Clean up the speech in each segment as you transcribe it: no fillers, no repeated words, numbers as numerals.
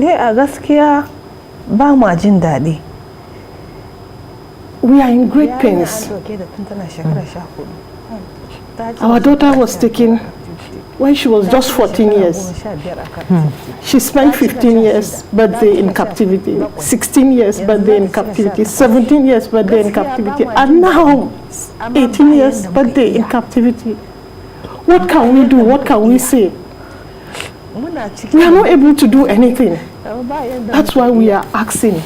a gaskiya ba ma jin daɗi. We are in great pains. Our daughter was taken when she was just 14 years. She spent 15 years birthday in captivity, 16 years birthday in captivity, 17 years birthday in captivity, and now 18 years birthday in captivity. What can we do? What can we say? We are not able to do anything. That's why we are asking,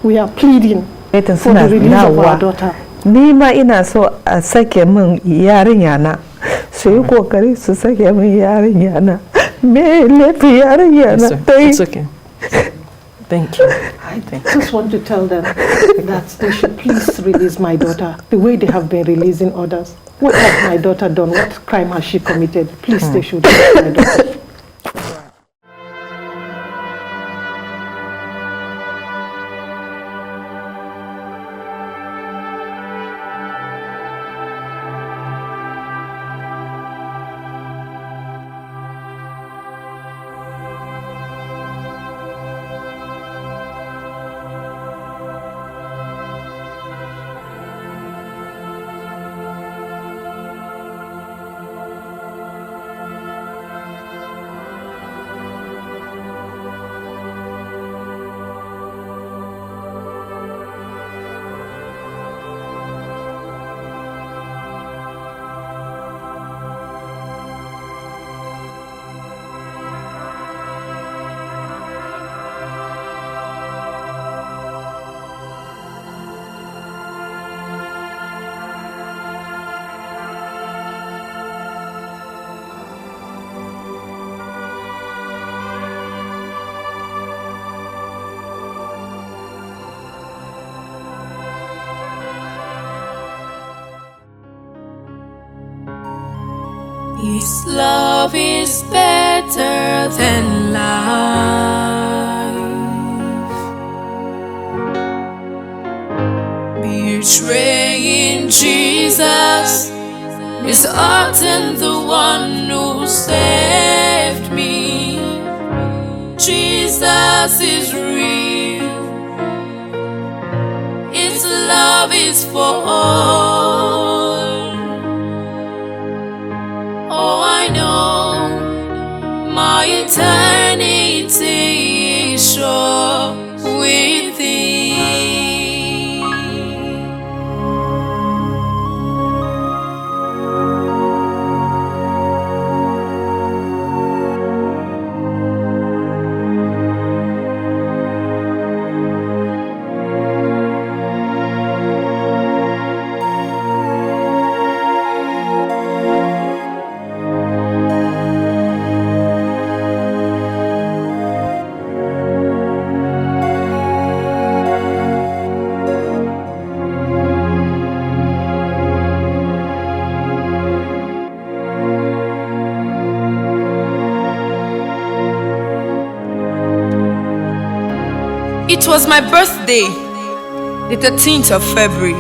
we are pleading for the release of our daughter. Nima ina so a sake min yarinya na. Su yi kokari su sake min yarinya na. Me laifin yarinya na. It's okay. Thank you. I just want to tell them that they should please release my daughter the way they have been releasing others. What has my daughter done? What crime has she committed? Please, they should release my daughter. His love is better than life. Betraying Jesus is often the one who saved me. Jesus is real. His love is for all. Oh, I know my eternity is sure with Thee. It was my birthday, the 13th of February.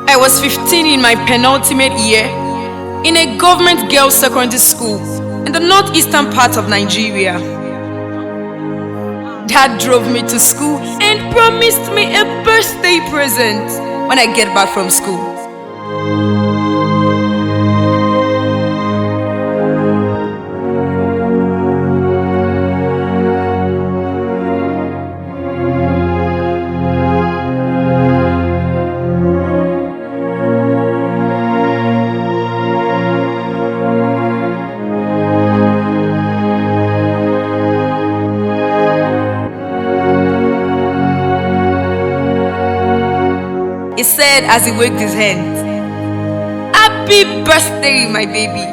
I was 15 in my penultimate year in a government girls' secondary school in the northeastern part of Nigeria. Dad drove me to school and promised me a birthday present when I get back from school. He said as he waved his hand, "Happy birthday, my baby.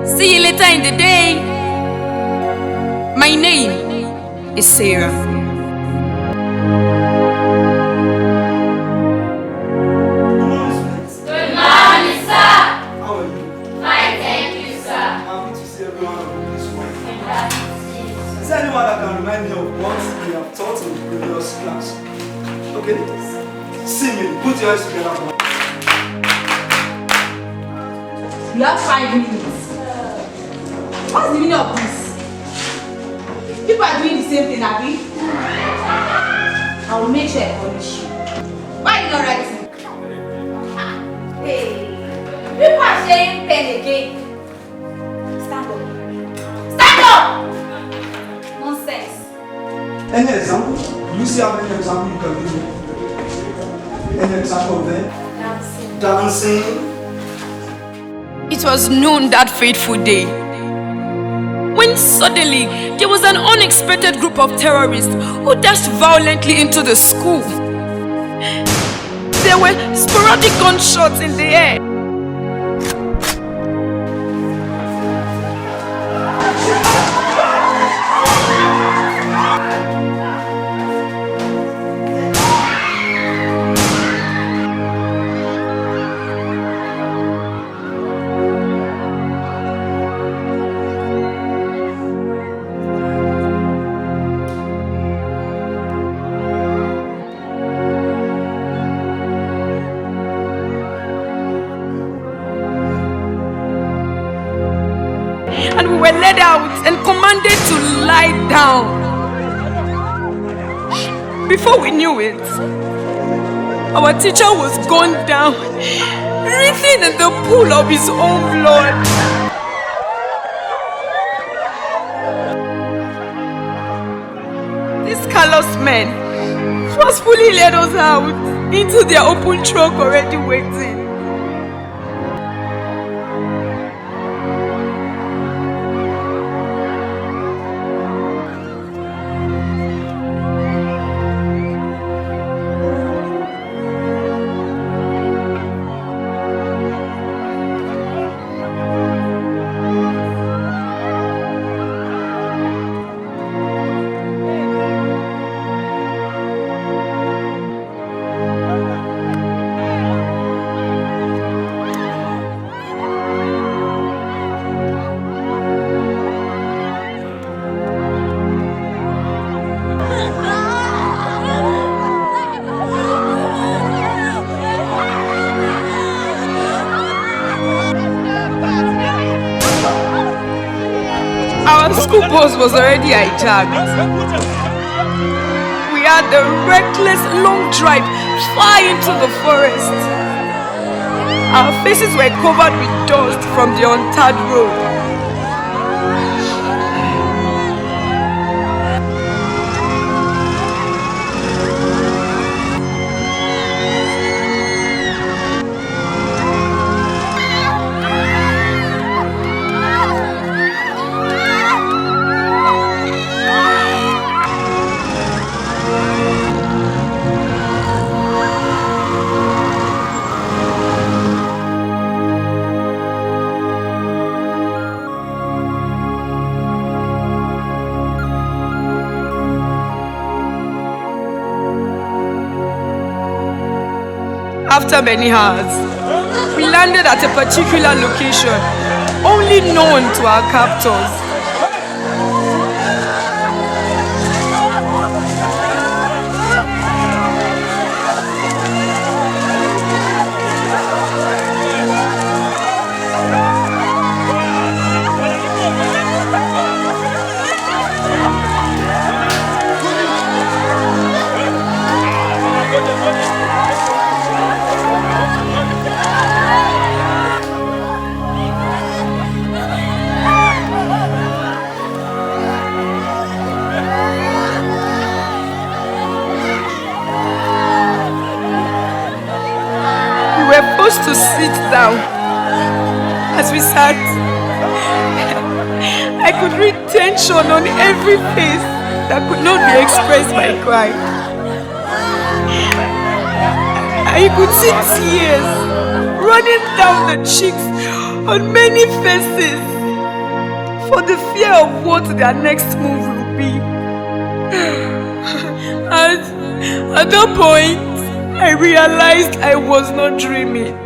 See you later in the day. My name is Sarah." Good morning, sir. How are you? Fine, thank you, sir. Happy to see everyone on this morning. Is there anyone that can remind me of what we have taught in the previous class? Okay? See me. Put your hands together. You have 5 minutes. What's the meaning of this? People are doing the same thing, Abby. I will make sure I punish you. Why are you not writing? Hey. People are sharing pen again. Stand up. Stand up! Nonsense. Any example? Do you see how many examples you can give me? Any example of them? Dancing. It was noon that fateful day, when suddenly there was an unexpected group of terrorists who dashed violently into the school. There were sporadic gunshots in the air. And we were led out and commanded to lie down. Before we knew it, our teacher was gunned down, written in the pool of his own blood. These callous men forcefully led us out into their open truck already waiting. Our school bus was already hijacked. We had a reckless long drive far into the forest. Our faces were covered with dust from the untarred road. After many hours, we landed at a particular location, only known to our captors. To sit down. As we sat, I could read tension on every face that could not be expressed by cry. I could see tears running down the cheeks on many faces for the fear of what their next move will be. And at that point, I realized I was not dreaming.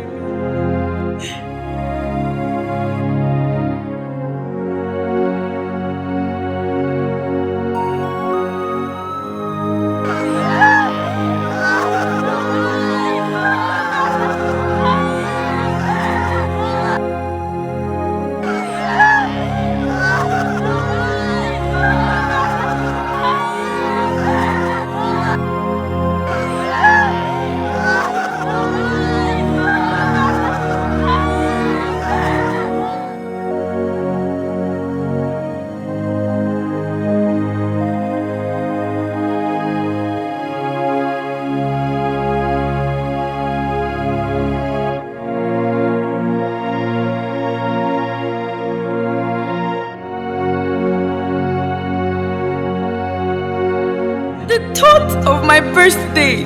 birthday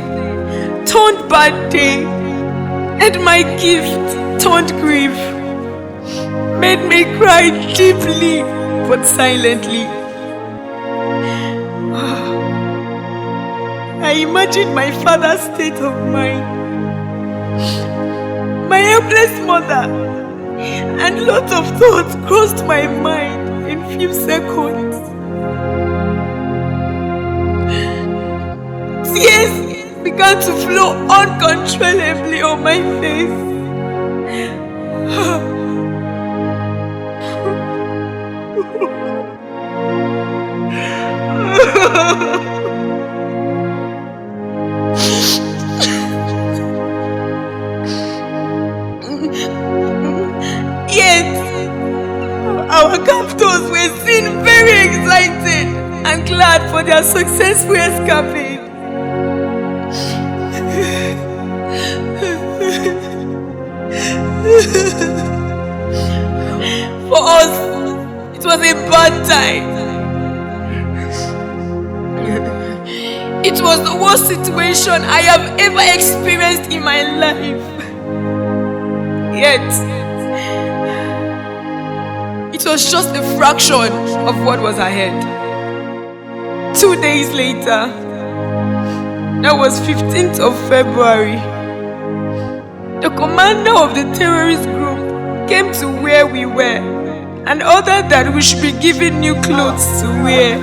turned bad day, and my gift turned grief, made me cry deeply but silently. I imagined my father's state of mind, my helpless mother, and lots of thoughts crossed my mind in few seconds. Tears began to flow uncontrollably on my face. Yet, our captors were seen very excited and glad for their successful escapade. For us, it was a bad time. It was the worst situation I have ever experienced in my life. Yet, it was just a fraction of what was ahead. 2 days later, that was 15th of February, the commander of the terrorist group came to where we were and ordered that we should be given new clothes to wear.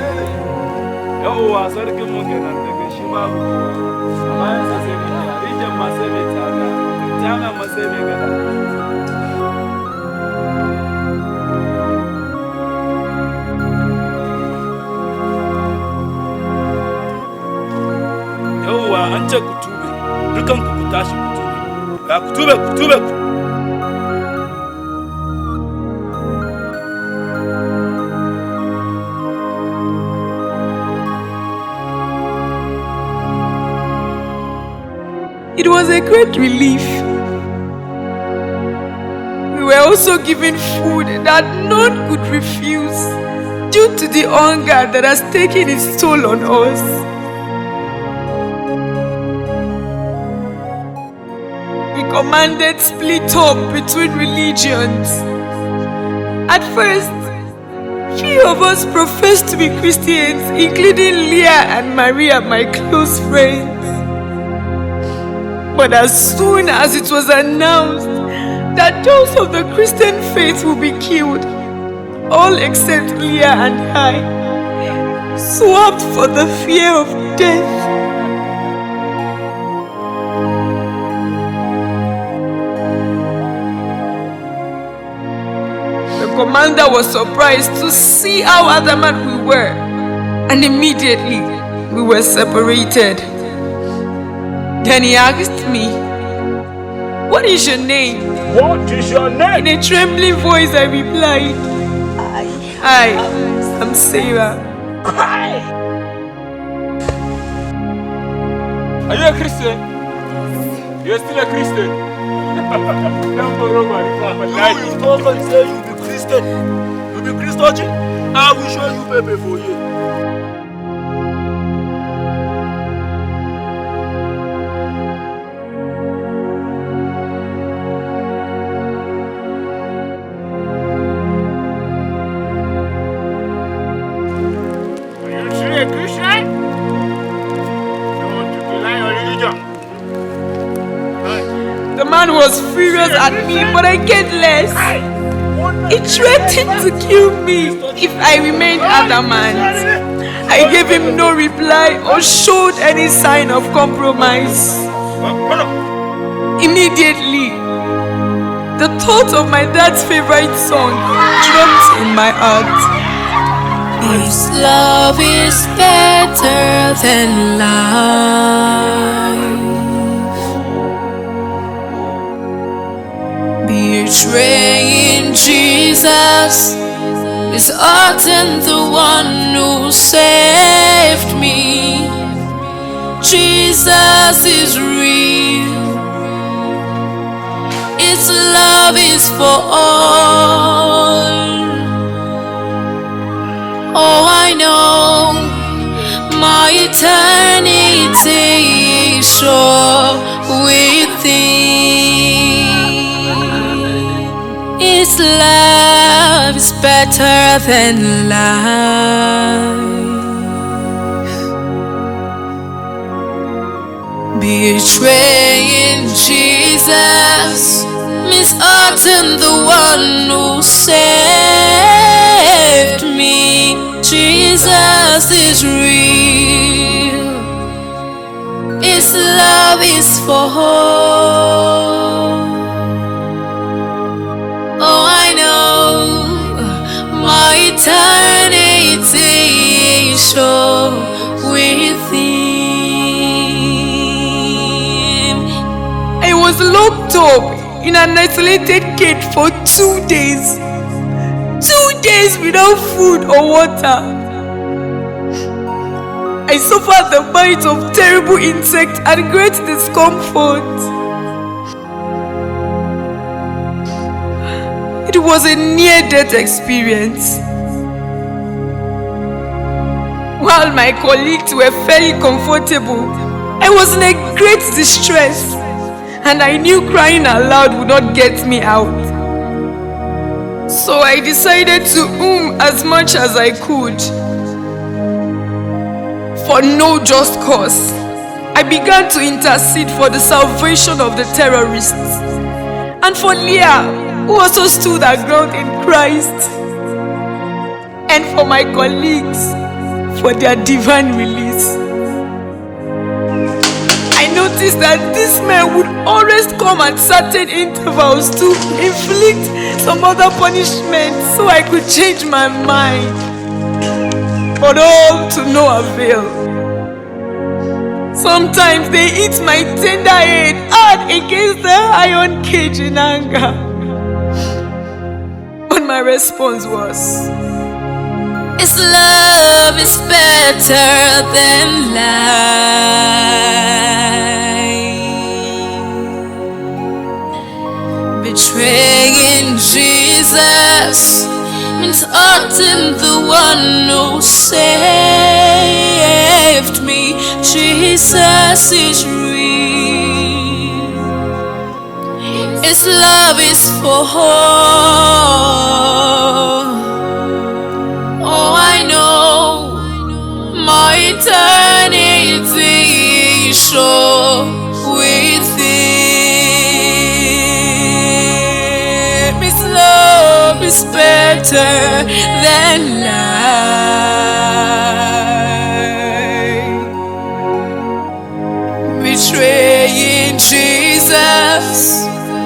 It was a great relief. We were also given food that none could refuse due to the hunger that has taken its toll on us. We commanded split up between religions. At first, few of us professed to be Christians, including Leah and Maria, my close friends. But as soon as it was announced that those of the Christian faith will be killed, all except Leah and I swapped for the fear of death. The commander was surprised to see how adamant we were, and immediately we were separated. Then he asked me, "What is your name?" What is your name? In a trembling voice I replied, I am Sarah. Are you a Christian? You're still a Christian? Don't borrow my life. You talk and say you be Christian. You be Christian? I will show you baby for you. The man was furious at me, but I cared less. He threatened to kill me if I remained adamant. I gave him no reply or showed any sign of compromise. Immediately, the thought of my dad's favorite song dropped in my heart. This love is better than life. Betraying Jesus is hurting the one who saved me. Jesus is real. Its love is for all. Oh, I know my eternity eternity sure within. His love is better than life. Betraying Jesus means hurting the one who saved me. Jesus is real. His love is for all. Oh, I know my eternity is sure with Him. I was locked up in an isolated cage for 2 days. 2 days without food or water. I suffered the bite of terrible insects and great discomfort. It was a near-death experience. While my colleagues were fairly comfortable, I was in a great distress, and I knew crying aloud would not get me out. So I decided to as much as I could. For no just cause, I began to intercede for the salvation of the terrorists, and for Leah, who also stood her ground in Christ, and for my colleagues, for their divine release. I noticed that these men would always come at certain intervals to inflict some other punishment so I could change my mind, but all to no avail. Sometimes they hit my tender head hard against the iron cage in anger. But my response was, His love is better than life. Betraying Jesus means hurting the one who saved me. Jesus is real. His love is for all. Oh, I know my eternity is sure with Him. His love is better than life. Betraying Jesus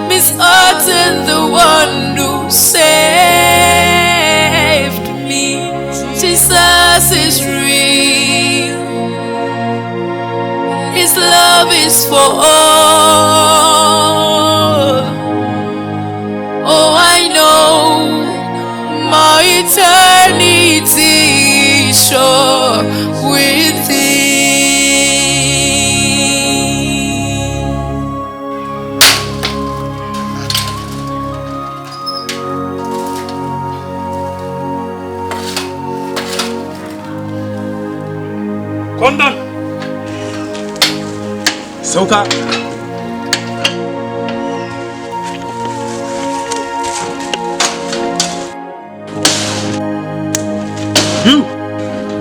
means hurting the one who saved me. Jesus is real. His love is for all. Oh, I know my eternity is sure with Him. Come down. Sauka.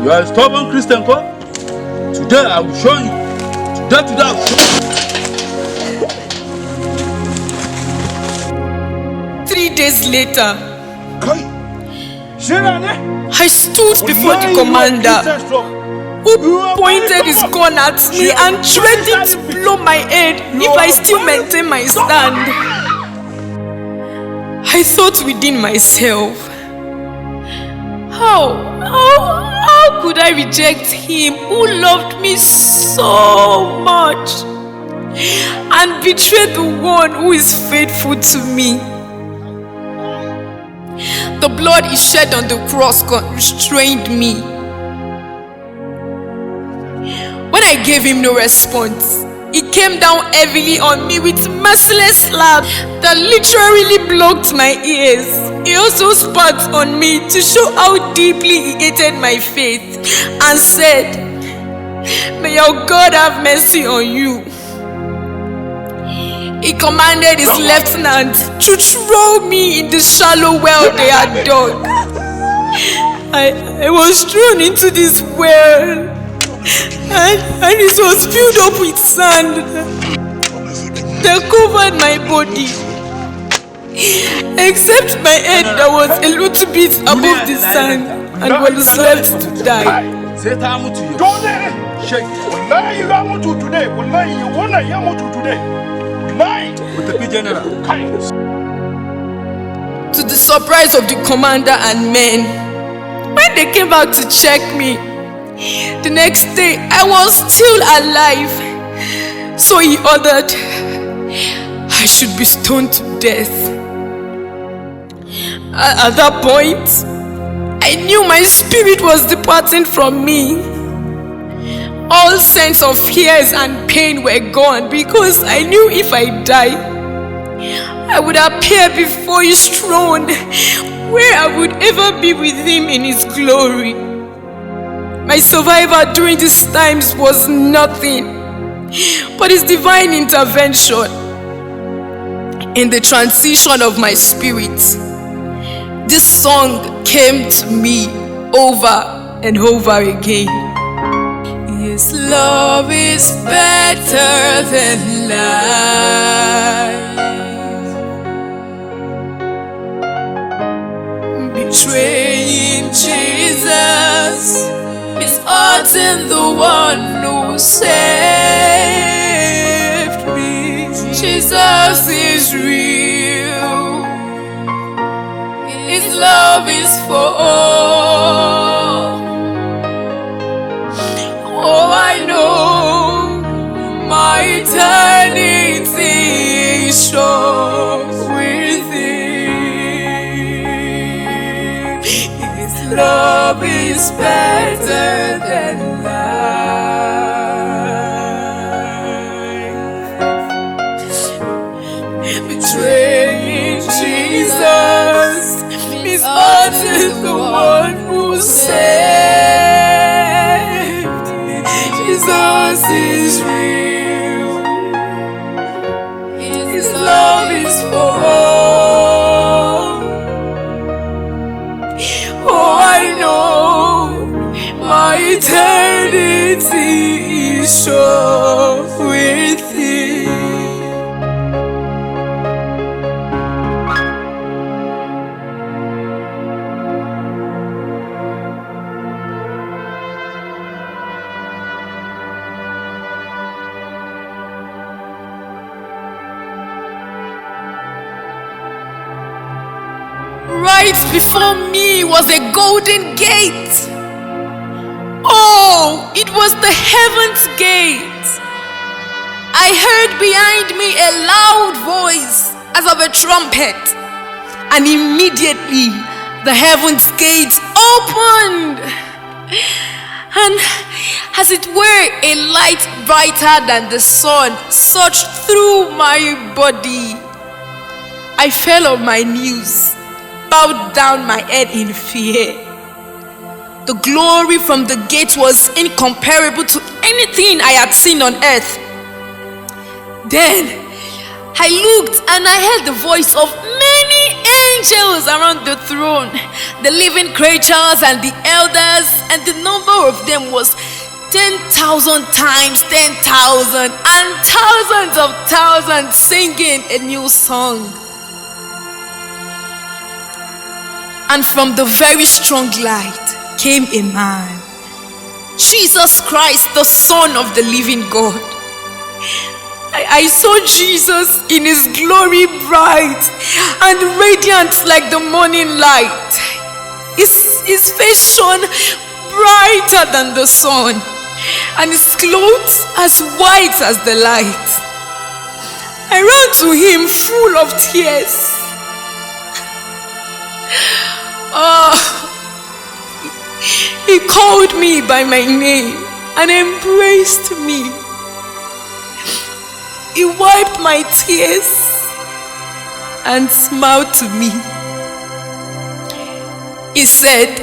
You are a stubborn Christian, huh? Today I will show you. Today I will show you. 3 days later, I stood before the commander, who pointed his gun at me and threatened to blow my head if I still maintain my stand. I thought within myself, how could I reject him who loved me so much and betray the one who is faithful to me? The blood he shed on the cross constrained me. When I gave him no response, he came down heavily on me with merciless slaps that literally blocked my ears. He also spat on me to show how deeply he hated my faith and said, May your God have mercy on you. He commanded his lieutenant to throw me in the shallow well they had dug. I was thrown into this well, and it was filled up with sand that covered my body, except my head that was a little bit above the sand and was left to die. To the surprise of the commander and men, when they came back to check me, the next day I was still alive. So he ordered I should be stoned to death. At that point, I knew my spirit was departing from me. All sense of fears and pain were gone because I knew if I died, I would appear before his throne, where I would ever be with him in his glory. My survival during these times was nothing but his divine intervention in the transition of my spirit. This song came to me over and over again. His love is better than life. Betraying Jesus is hurting the one who saved me. Jesus is real. His love is for all. Oh, I know my eternity is sure with Him. His love is better than life. Betraying Jesus is hurting the one who saved. Jesus is real. His love is for all. Oh, I know my eternity is sure with Him. Right before me was a golden gate. Oh, it was the heaven's gate. I heard behind me a loud voice as of a trumpet, and immediately the heaven's gate opened, and as it were, a light brighter than the sun surged through my body. I fell on my knees, bowed down my head in fear. The glory from the gate was incomparable to anything I had seen on earth. Then I looked and I heard the voice of many angels around the throne, the living creatures and the elders, and the number of them was 10,000 times 10,000 and thousands of thousands, singing a new song. And from the very strong light came a man, Jesus Christ, the Son of the living God. I saw Jesus in His glory, bright and radiant like the morning light. His face shone brighter than the sun, and His clothes as white as the light. I ran to Him full of tears. He called me by my name and embraced me. He wiped my tears and smiled to me. He said,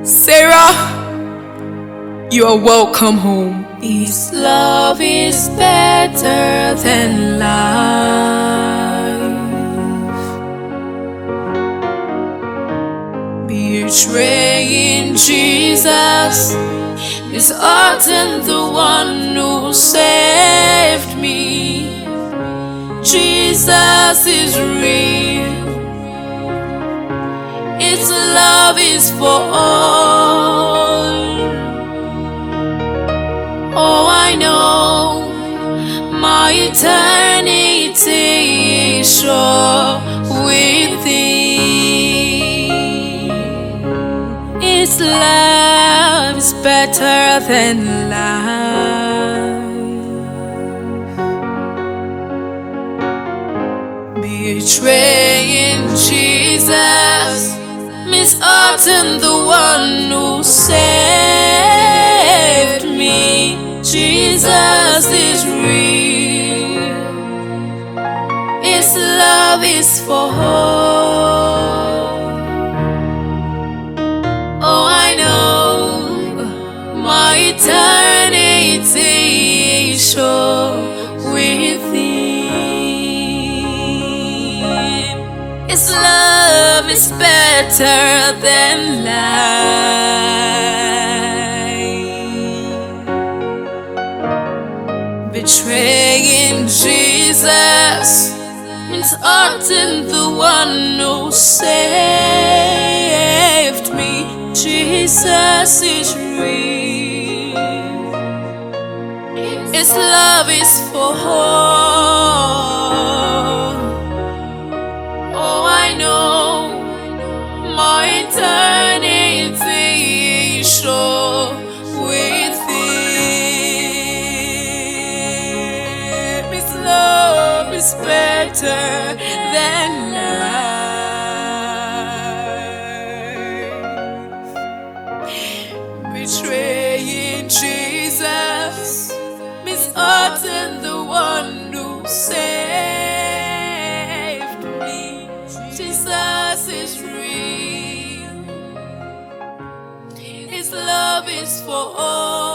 "Sarah, You are welcome home. His love is better than life. Betraying Jesus is hurting the one who saved me. Jesus is real. His love is for all. Oh, I know my eternity is sure with Thee. His love is better than life. Betraying Jesus means hurting the one who saved me. Jesus is real. His love is for all. Oh, I know my eternity is sure with Him. His love is better than life. Betraying Jesus means hurting the one who saved me. Jesus is real. His love is for all. Oh, I know my eternity is sure with Him. His love is better than life. Betraying Jesus means hurting the one who saved me. Jesus is real. His love is for all.